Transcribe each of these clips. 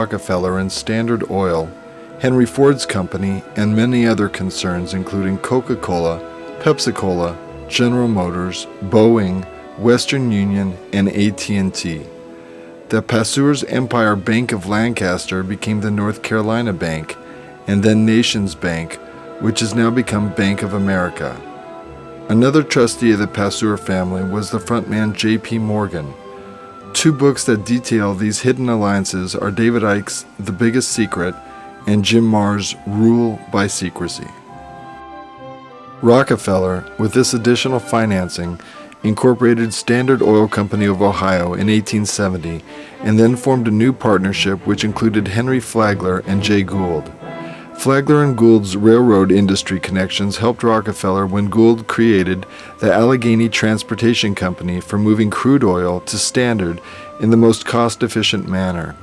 Rockefeller and Standard Oil, Henry Ford's company, and many other concerns including Coca-Cola, Pepsi-Cola, General Motors, Boeing, Western Union, and AT&T. The Passeur's Empire Bank of Lancaster became the North Carolina Bank, and then Nations Bank, which has now become Bank of America. Another trustee of the Passeur family was the frontman J.P. Morgan. Two books that detail these hidden alliances are David Icke's The Biggest Secret and Jim Marrs' Rule by Secrecy. Rockefeller, with this additional financing, incorporated Standard Oil Company of Ohio in 1870 and then formed a new partnership which included Henry Flagler and Jay Gould. Flagler and Gould's railroad industry connections helped Rockefeller when Gould created the Allegheny Transportation Company for moving crude oil to Standard in the most cost-efficient manner.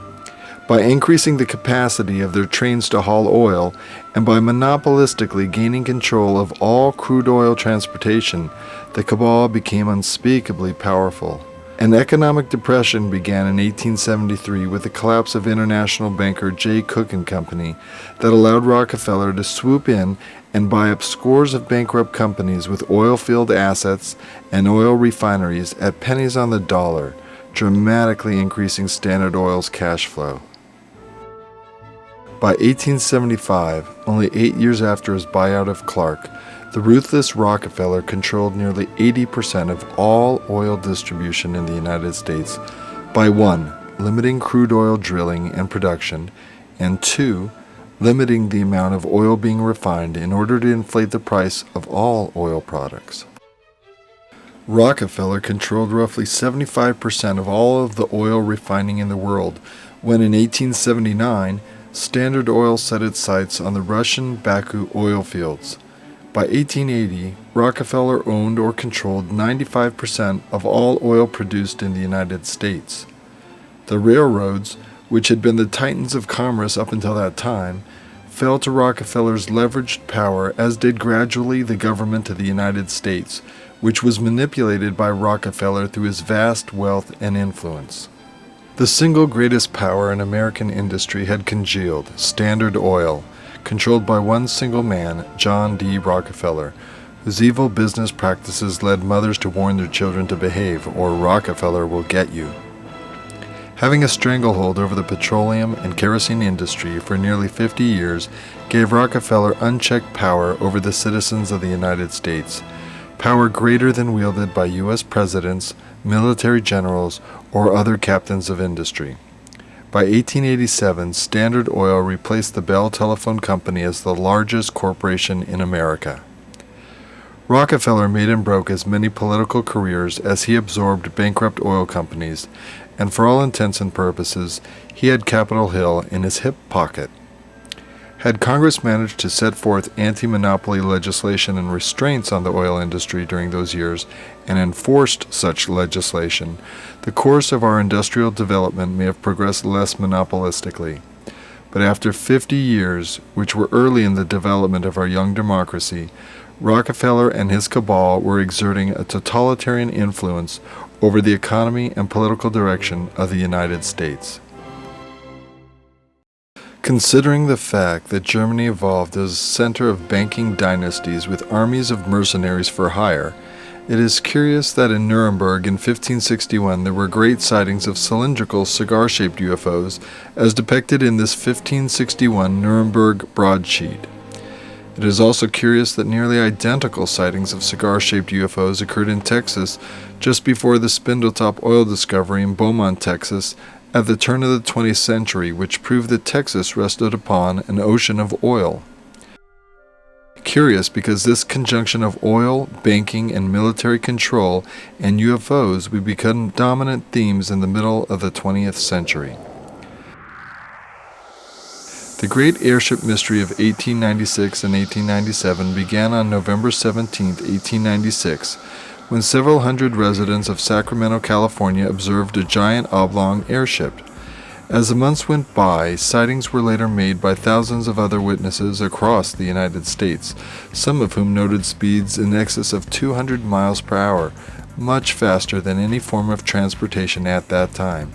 By increasing the capacity of their trains to haul oil and by monopolistically gaining control of all crude oil transportation, the cabal became unspeakably powerful. An economic depression began in 1873 with the collapse of international banker J. Cook & Company that allowed Rockefeller to swoop in and buy up scores of bankrupt companies with oil-field assets and oil refineries at pennies on the dollar, dramatically increasing Standard Oil's cash flow. By 1875, only 8 years after his buyout of Clark, the ruthless Rockefeller controlled nearly 80% of all oil distribution in the United States by 1. Limiting crude oil drilling and production, and 2. Limiting the amount of oil being refined in order to inflate the price of all oil products. Rockefeller controlled roughly 75% of all of the oil refining in the world when in 1879 Standard Oil set its sights on the Russian Baku oil fields. By 1880, Rockefeller owned or controlled 95% of all oil produced in the United States. The railroads, which had been the titans of commerce up until that time, fell to Rockefeller's leveraged power, as did gradually the government of the United States, which was manipulated by Rockefeller through his vast wealth and influence. The single greatest power in American industry had congealed, Standard Oil, controlled by one single man, John D. Rockefeller, whose evil business practices led mothers to warn their children to behave, or Rockefeller will get you. Having a stranglehold over the petroleum and kerosene industry for nearly 50 years gave Rockefeller unchecked power over the citizens of the United States, power greater than wielded by U.S. presidents, military generals, or other captains of industry. By 1887, Standard Oil replaced the Bell Telephone Company as the largest corporation in America. Rockefeller made and broke as many political careers as he absorbed bankrupt oil companies, and for all intents and purposes, he had Capitol Hill in his hip pocket. Had Congress managed to set forth anti-monopoly legislation and restraints on the oil industry during those years and enforced such legislation, the course of our industrial development may have progressed less monopolistically. But after 50 years, which were early in the development of our young democracy, Rockefeller and his cabal were exerting a totalitarian influence over the economy and political direction of the United States. Considering the fact that Germany evolved as a center of banking dynasties with armies of mercenaries for hire, it is curious that in Nuremberg in 1561 there were great sightings of cylindrical cigar-shaped UFOs as depicted in this 1561 Nuremberg Broadsheet. It is also curious that nearly identical sightings of cigar-shaped UFOs occurred in Texas just before the Spindletop oil discovery in Beaumont, Texas, at the turn of the 20th century, which proved that Texas rested upon an ocean of oil. Curious because this conjunction of oil, banking, and military control and UFOs would become dominant themes in the middle of the 20th century. The great airship mystery of 1896 and 1897 began on November 17, 1896, when several hundred residents of Sacramento, California observed a giant oblong airship. As the months went by, sightings were later made by thousands of other witnesses across the United States, some of whom noted speeds in excess of 200 miles per hour, much faster than any form of transportation at that time.